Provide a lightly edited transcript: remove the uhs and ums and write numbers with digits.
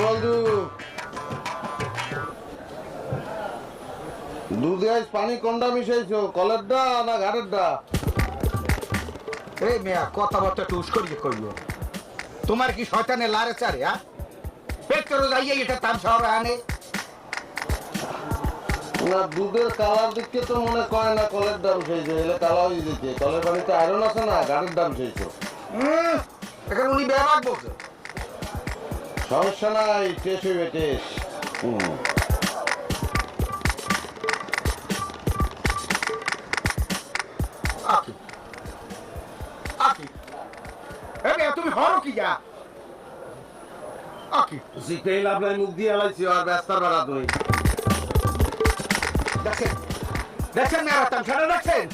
বন্ধু দুধে আজ পানি কোনটা মিশাইছো, কলেরটা না ঘাটেরটা? এই মেয়া কথাবার্তা টুস করিয়ে কইও। তোমার কি শয়তানে লারে চারে? পেট করে যাইয়ে এটা তার শহরে আনে। না, দুধের কালার দিকে তো মনে করে না কলের দাম মিশাইছো, এলে কালা হয়ে যেতে। কলের পানিতে আয়রন আছে না, ঘাটের দাম মিশাইছো। এখানে উনি বেড়াক বলছে। সমস্যা নাই, টেস্ট হইবে টেস্ট। আকি আকি এ মেয়া তুমি হরো কি যা? আকি জিতেই লাভ নাই, মুখ দিয়ে আলাইছি আর ব্যস্তার বেড়া তুই। দেখেন দেখেন মেয়ারা তামসাটা দেখছেন?